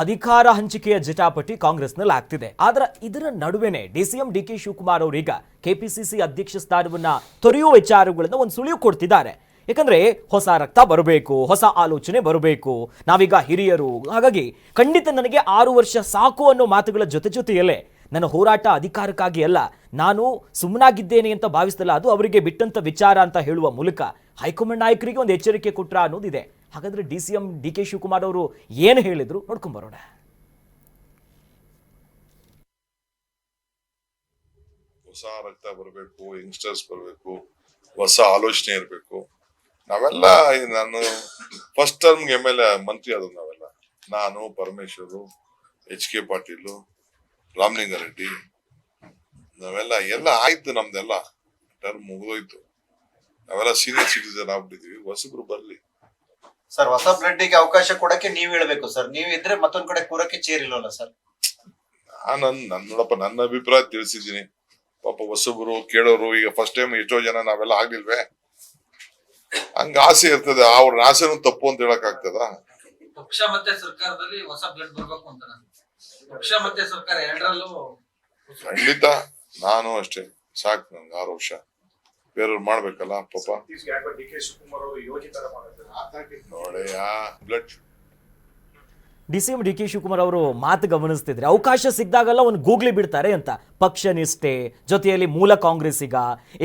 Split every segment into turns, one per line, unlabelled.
ಅಧಿಕಾರ ಹಂಚಿಕೆಯ ಜಟಾಪಟಿ ಕಾಂಗ್ರೆಸ್ನಲ್ಲಿ ಆಗ್ತಿದೆ. ಆದ್ರೆ ಇದರ ನಡುವೆನೆ ಡಿಸಿಎಂ ಡಿಕೆ ಶಿವಕುಮಾರ್ ಅವರೀಗ ಕೆಪಿಸಿಸಿ ಅಧ್ಯಕ್ಷ ಸ್ಥಾನವನ್ನ ತೊರೆಯುವ ವಿಚಾರಗಳನ್ನ ಒಂದು ಸುಳಿವು ಕೊಡ್ತಿದ್ದಾರೆ. ಯಾಕಂದ್ರೆ ಹೊಸ ರಕ್ತ ಬರಬೇಕು, ಹೊಸ ಆಲೋಚನೆ ಬರಬೇಕು, ನಾವೀಗ ಹಿರಿಯರು, ಹಾಗಾಗಿ ಖಂಡಿತ ನನಗೆ 6 ವರ್ಷ ಸಾಕು ಅನ್ನೋ ಮಾತುಗಳ ಜೊತೆಯಲ್ಲೇ ನನ್ನ ಹೋರಾಟ ಅಧಿಕಾರಕ್ಕಾಗಿ ಅಲ್ಲ, ನಾನು ಸುಮ್ಮನಾಗಿದ್ದೇನೆ ಅಂತ ಭಾವಿಸಲ್ಲ, ಅದು ಅವರಿಗೆ ಬಿಟ್ಟಂತ ವಿಚಾರ ಅಂತ ಹೇಳುವ ಮೂಲಕ ಹೈಕಮಾಂಡ್ ನಾಯಕರಿಗೆ ಒಂದು ಎಚ್ಚರಿಕೆ ಕೊಟ್ರ ಅನ್ನೋದಿದೆ. ಹಾಗಾದ್ರೆ ಡಿಸಿಎಂ ಡಿಕೆ ಶಿವಕುಮಾರ್ ಅವರು ಏನು ಹೇಳಿದ್ರು ನೋಡ್ಕೊಂಡ್ ಬರೋಣ.
ಹೊಸ ರಕ್ತ ಬರಬೇಕು, ಯಂಗ್ಸ್ಟರ್ಸ್ ಬರಬೇಕು, ಹೊಸ ಆಲೋಚನೆ ಇರಬೇಕು. ನಾವೆಲ್ಲ ನಾನು ಫಸ್ಟ್ ಟರ್ಮ್ಗೆ MLA ಮಂತ್ರಿ ಆದವು ನಾವೆಲ್ಲ, ನಾನು, ಪರಮೇಶ್ವರು, HK ಪಾಟೀಲು, ರಾಮಲಿಂಗಾರೆಡ್ಡಿ, ನಾವೆಲ್ಲ ಆಯ್ತು, ನಮ್ದೆಲ್ಲ ಟರ್ಮ್ ಮುಗಿದೋಯ್ತು. ನಾವೆಲ್ಲ ಸೀನಿಯರ್ ಸಿಟಿಸನ್ ಆಗ್ಬಿಟ್ಟಿದೀವಿ. ಹೊಸಬ್ರು ಬರ್ಲಿ
ಸರ್. ಹೊಸ ಬ್ಲಡ್ಗೆ ಅವಕಾಶ ಕೊಡಕ್ಕೆ ನೀವ್ ಹೇಳ್ಬೇಕು ಸರ್. ನೀವ್ ಇದ್ರೆ ಮತ್ತೊಂದ್ ಕಡೆ ಕೂರಕ್ಕೆ ಚೇರ್ ಇಲ್ಲವಲ್ಲ ಸರ್.
ನೋಡಪ್ಪ, ನನ್ನ ಅಭಿಪ್ರಾಯ ತಿಳಿಸಿದ್ದೀನಿ. ಪಾಪ ಹೊಸಬ್ರು ಕೇಳೋರು, ಈಗ ಫಸ್ಟ್ ಟೈಮ್ ಎಷ್ಟೋ ಜನ ನಾವೆಲ್ಲ ಆಗ್ಲಿಲ್ವೇ, ಹಂಗ ಆಸೆ ಇರ್ತದೆ. ಅವ್ರ ಆಸೆನೂ ತಪ್ಪು ಅಂತ ಹೇಳಕ್ ಆಗ್ತದ?
ಪಕ್ಷ ಮತ್ತೆ ಸರ್ಕಾರದಲ್ಲಿ ಹೊಸ ಬ್ಲಡ್ ಬರ್ಬೇಕು ಅಂತ ಪಕ್ಷ ಮತ್ತೆ ಸರ್ಕಾರ ಎರಡರಲ್ಲೂ
ಖಂಡಿತ. ನಾನು ಅಷ್ಟೇ, ಸಾಕು ನನ್ಗೆ 6 ವರ್ಷ. ಬೇರೆಯವ್ರು ಮಾಡ್ಬೇಕಲ್ಲ ಪಾಪ. ನೋಡಿ, ಬ್ಲಡ್
ಡಿಸಿಎಂ ಡಿಕೆ ಶಿವಕುಮಾರ್ ಅವರು ಮಾತು ಗಮನಿಸ್ತಿದ್ರೆ ಅವಕಾಶ ಸಿಕ್ಕಿದಾಗಲ್ಲ ಒಂದು ಗೂಗ್ಲಿ ಬಿಡ್ತಾರೆ ಅಂತ. ಪಕ್ಷ ನಿಷ್ಠೆ ಜೊತೆಯಲ್ಲಿ ಮೂಲ ಕಾಂಗ್ರೆಸ್ಸಿಗ,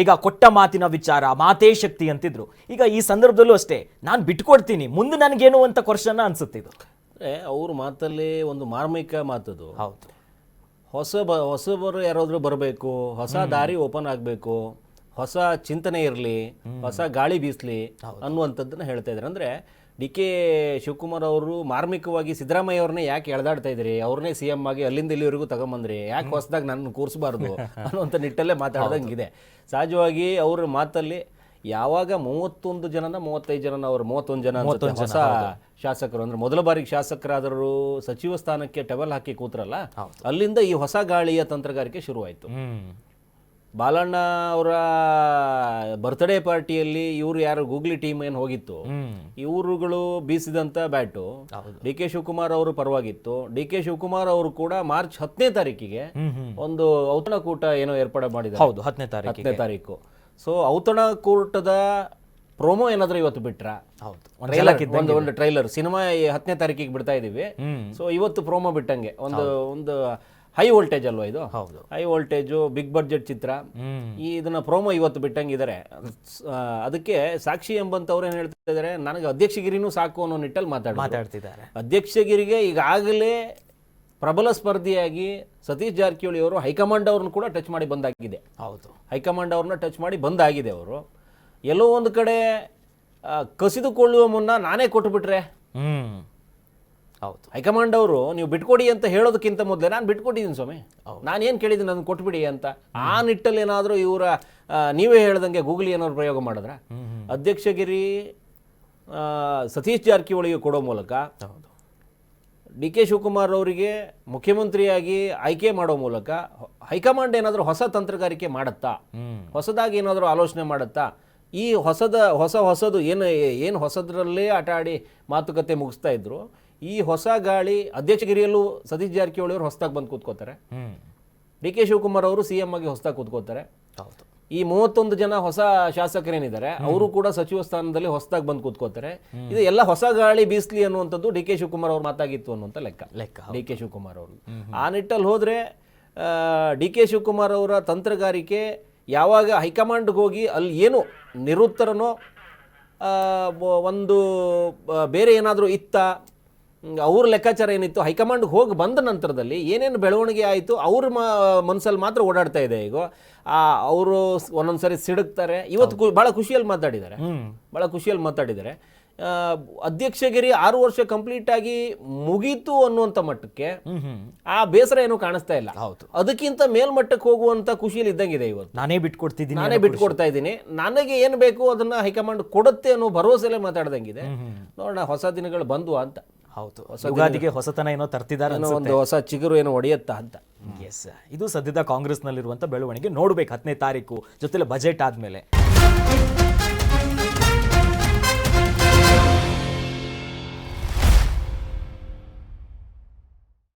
ಈಗ ಕೊಟ್ಟ ಮಾತಿನ ವಿಚಾರ, ಮಾತೇ ಶಕ್ತಿ ಅಂತಿದ್ರು. ಈಗ ಈ ಸಂದರ್ಭದಲ್ಲೂ ಅಷ್ಟೇ, ನಾನು ಬಿಟ್ಕೊಡ್ತೀನಿ, ಮುಂದೆ ನನಗೇನು ಅಂತ ಕ್ವಶನ್ ಅನ್ಸುತ್ತಿದ್ದು.
ಅವ್ರ ಮಾತಲ್ಲಿ ಒಂದು ಮಾರ್ಮಿಕ ಮಾತದು.
ಹೌದು,
ಹೊಸಬರು ಯಾರಾದ್ರೂ ಬರಬೇಕು, ಹೊಸ ದಾರಿ ಓಪನ್ ಆಗಬೇಕು, ಹೊಸ ಚಿಂತನೆ ಇರಲಿ, ಹೊಸ ಗಾಳಿ ಬೀಸಲಿ ಅನ್ನುವಂಥದ್ದನ್ನ ಹೇಳ್ತಾ ಇದ್ದಾರೆ. ಅಂದರೆ ಡಿ ಕೆ ಶಿವಕುಮಾರ್ ಅವರು ಮಾರ್ಮಿಕವಾಗಿ ಸಿದ್ದರಾಮಯ್ಯ ಅವ್ರನ್ನೇ ಯಾಕೆ ಎಳೆದಾಡ್ತಾ ಇದ್ರಿ, ಅವ್ರನ್ನೇ CM ಆಗಿ ಅಲ್ಲಿಂದ ಇಲ್ಲಿವರೆಗೂ ತಗೊಂಬಂದ್ರಿ, ಯಾಕೆ ಹೊಸದಾಗಿ ನನ್ನ ಕೂರಿಸಬಾರ್ದು ಅನ್ನುವಂಥ ನಿಟ್ಟಲ್ಲೇ ಮಾತಾಡ್ದಂಗಿದೆ. ಸಹಜವಾಗಿ ಅವ್ರ ಮಾತಲ್ಲಿ ಯಾವಾಗ 31 ಜನನ 35 ಜನನ ಅವರು 31 ಜನ ಹೊಸ ಶಾಸಕರು, ಅಂದ್ರೆ ಮೊದಲ ಬಾರಿಗೆ ಶಾಸಕರಾದರೂ ಸಚಿವ ಸ್ಥಾನಕ್ಕೆ ಟೆಬಲ್ ಹಾಕಿ ಕೂತ್ರಲ್ಲ, ಅಲ್ಲಿಂದ ಈ ಹೊಸ ಗಾಳಿಯ ತಂತ್ರಗಾರಿಕೆ ಶುರುವಾಯಿತು. ಬಾಲಣ್ಣ ಅವರ ಬರ್ತ್ಡೇ ಪಾರ್ಟಿಯಲ್ಲಿ ಇವರು ಯಾರು ಗೂಗ್ಲಿ ಟೀಮ್ ಏನು ಹೋಗಿತ್ತು, ಇವರುಗಳು ಬೀಸಿದಂತ ಬ್ಯಾಟು ಡಿ ಕೆ ಶಿವಕುಮಾರ್ ಅವರು ಪರವಾಗಿತ್ತು. ಡಿ ಕೆ ಶಿವಕುಮಾರ್ ಅವರು ಕೂಡ ಮಾರ್ಚ್ 10ನೇ ತಾರೀಕಿಗೆ ಒಂದು ಔತಣಕೂಟ ಏನೋ ಏರ್ಪಾಡು ಮಾಡಿದ್ದಾರೆ.
ಹೌದು, 10ನೇ ತಾರೀಕು.
ಸೊ ಔತಣಕೂಟದ ಪ್ರೋಮೋ ಏನಾದ್ರೂ ಇವತ್ತು ಬಿಟ್ರ?
ಹೌದು,
ಒಂದು ಟ್ರೈಲರ್ ಸಿನಿಮಾ 10ನೇ ತಾರೀಕಿಗೆ ಬಿಡ್ತಾ ಇದೀವಿ. ಸೊ ಇವತ್ತು ಪ್ರೋಮೋ ಬಿಟ್ಟಂಗೆ ಒಂದು ಹೈ ವೋಲ್ಟೇಜ್ ಅಲ್ವಾ ಇದು?
ಹೌದು,
ಹೈ ವೋಲ್ಟೇಜು, ಬಿಗ್ ಬಡ್ಜೆಟ್ ಚಿತ್ರ. ಇದನ್ನ ಪ್ರೋಮೋ ಇವತ್ತು ಬಿಟ್ಟಂಗಿದ್ದಾರೆ. ಅದಕ್ಕೆ ಸಾಕ್ಷಿ ಎಂಬಂತವ್ರು ಏನ್ ಹೇಳ್ತಾ ಇದಾರೆ, ನನಗೆ ಅಧ್ಯಕ್ಷಗಿರಿನೂ ಸಾಕು ಅನ್ನೋ ನಿಟ್ಟಲ್ಲಿ ಮಾತಾಡ್ತಿದ್ದಾರೆ. ಅಧ್ಯಕ್ಷಗಿರಿಗೆ ಈಗಾಗಲೇ ಪ್ರಬಲ ಸ್ಪರ್ಧಿಯಾಗಿ ಸತೀಶ್ ಜಾರಕಿಹೊಳಿ ಅವರು ಹೈಕಮಾಂಡ್ ಅವ್ರನ್ನ ಕೂಡ ಟಚ್ ಮಾಡಿ ಬಂದಾಗಿದೆ.
ಹೌದು,
ಹೈಕಮಾಂಡ್ ಅವ್ರನ್ನ ಟಚ್ ಮಾಡಿ ಬಂದಾಗಿದೆ. ಅವರು ಎಲ್ಲೋ ಒಂದು ಕಡೆ ಕಸಿದುಕೊಳ್ಳುವ ಮುನ್ನ ನಾನೇ ಕೊಟ್ಟುಬಿಟ್ರೆ,
ಹೌದು,
ಹೈಕಮಾಂಡ್ ಅವರು ನೀವು ಬಿಟ್ಕೊಡಿ ಅಂತ ಹೇಳೋದಕ್ಕಿಂತ ಮೊದಲೇ ನಾನು ಬಿಟ್ಕೊಟ್ಟಿದ್ದೀನಿ ಸ್ವಾಮಿ, ನಾನೇನು ಕೇಳಿದ್ದೀನಿ ಅದನ್ನು ಕೊಟ್ಬಿಡಿ ಅಂತ. ಆ ನಿಟ್ಟಲ್ಲಿ ಏನಾದರೂ ಇವರ ನೀವೇ ಹೇಳ್ದಂಗೆ ಗೂಗಲ್ ಏನಾದ್ರು ಪ್ರಯೋಗ ಮಾಡಿದ್ರ? ಅಧ್ಯಕ್ಷಗಿರಿ ಸತೀಶ್ ಜಾರಕಿಹೊಳಿಗೆ ಕೊಡೋ ಮೂಲಕ ಡಿ ಕೆ ಶಿವಕುಮಾರ್ ಅವರಿಗೆ ಮುಖ್ಯಮಂತ್ರಿಯಾಗಿ ಆಯ್ಕೆ ಮಾಡೋ ಮೂಲಕ ಹೈಕಮಾಂಡ್ ಏನಾದರೂ ಹೊಸ ತಂತ್ರಗಾರಿಕೆ ಮಾಡುತ್ತಾ, ಹೊಸದಾಗಿ ಏನಾದರೂ ಆಲೋಚನೆ ಮಾಡುತ್ತಾ? ಈ ಹೊಸದು ಏನು ಹೊಸದ್ರಲ್ಲೇ ಆಟ ಆಡಿ ಮಾತುಕತೆ ಮುಗಿಸ್ತಾ ಇದ್ರು, ಈ ಹೊಸ ಗಾಳಿ ಅಧ್ಯಕ್ಷಗಿರಿಯಲ್ಲೂ ಸತೀಶ್ ಜಾರಕಿಹೊಳಿ ಅವರು ಹೊಸದಾಗಿ ಬಂದು ಕೂತ್ಕೋತಾರೆ, ಡಿ ಕೆ ಶಿವಕುಮಾರ್ ಅವರು CM ಆಗಿ ಹೊಸದಾಗಿ ಕೂತ್ಕೋತಾರೆ. ಈ 31 ಜನ ಹೊಸ ಶಾಸಕರೇನಿದ್ದಾರೆ ಅವರು ಕೂಡ ಸಚಿವ ಸ್ಥಾನದಲ್ಲಿ ಹೊಸದಾಗಿ ಬಂದು ಕೂತ್ಕೋತಾರೆ. ಇದು ಎಲ್ಲ ಹೊಸ ಗಾಳಿ ಬೀಸ್ಲಿ ಅನ್ನುವಂಥದ್ದು ಡಿ ಕೆ ಶಿವಕುಮಾರ್ ಅವ್ರ ಮಾತಾಗಿತ್ತು ಅನ್ನುವಂಥ ಲೆಕ್ಕ ಡಿ ಕೆ ಶಿವಕುಮಾರ್ ಅವರು. ಆ ನಿಟ್ಟಲ್ಲಿ ಹೋದ್ರೆ ಡಿ ಕೆ ಶಿವಕುಮಾರ್ ಅವರ ತಂತ್ರಗಾರಿಕೆ ಯಾವಾಗ ಹೈಕಮಾಂಡ್ಗೆ ಹೋಗಿ ಅಲ್ಲಿ ಏನು ನಿರುತ್ತರನೋ ಒಂದು ಬೇರೆ ಏನಾದರೂ ಇತ್ತ, ಅವ್ರ ಲೆಕ್ಕಾಚಾರ ಏನಿತ್ತು, ಹೈಕಮಾಂಡ್ಗೆ ಹೋಗಿ ಬಂದ ನಂತರದಲ್ಲಿ ಏನೇನು ಬೆಳವಣಿಗೆ ಆಯಿತು ಅವ್ರ ಮನಸ್ಸಲ್ಲಿ ಮಾತ್ರ ಓಡಾಡ್ತಾ ಇದೆ. ಈಗ ಅವರು ಒಂದೊಂದ್ಸರಿ ಸಿಡುಕ್ತಾರೆ. ಇವತ್ತು ಭಾಳ ಖುಷಿಯಲ್ಲಿ ಮಾತಾಡಿದ್ದಾರೆ. ಅಧ್ಯಕ್ಷಗಿರಿ 6 ವರ್ಷ ಕಂಪ್ಲೀಟ್ ಆಗಿ ಮುಗೀತು ಅನ್ನುವಂಥ ಮಟ್ಟಕ್ಕೆ ಆ ಬೇಸರ ಏನೂ ಕಾಣಿಸ್ತಾ ಇಲ್ಲ. ಅದಕ್ಕಿಂತ ಮೇಲ್ಮಟ್ಟಕ್ಕೆ ಹೋಗುವಂತ ಖುಷಿಯಲ್ಲಿ ಇದ್ದಂಗಿದೆ. ಇವತ್ತು ನಾನೇ ಬಿಟ್ಕೊಡ್ತಾ ಇದ್ದೀನಿ, ನನಗೆ ಏನು ಬೇಕು ಅದನ್ನ ಹೈಕಮಾಂಡ್ ಕೊಡುತ್ತೆ ಅನ್ನೋ ಭರವಸೆಲೆ ಮಾತಾಡ್ದಂಗಿದೆ. ನೋಡೋಣ ಹೊಸ ದಿನಗಳು ಬಂದ್ವಾ ಅಂತ.
ಹೌದು, ಯುಗಾದಿಗೆ ಹೊಸತನ ಏನೋ ತರ್ತಿದ್ದಾರೆ,
ಒಂದು ಹೊಸ ಚಿಗುರು ಏನೋ ಒಡೆಯುತ್ತಾ ಅಂತ.
ಎಸ್, ಇದು ಸದ್ಯದ ಕಾಂಗ್ರೆಸ್ನಲ್ಲಿರುವಂಥ ಬೆಳವಣಿಗೆ. ನೋಡ್ಬೇಕು 10ನೇ ತಾರೀಕು ಜೊತೆಲೆ ಬಜೆಟ್ ಆದ್ಮೇಲೆ.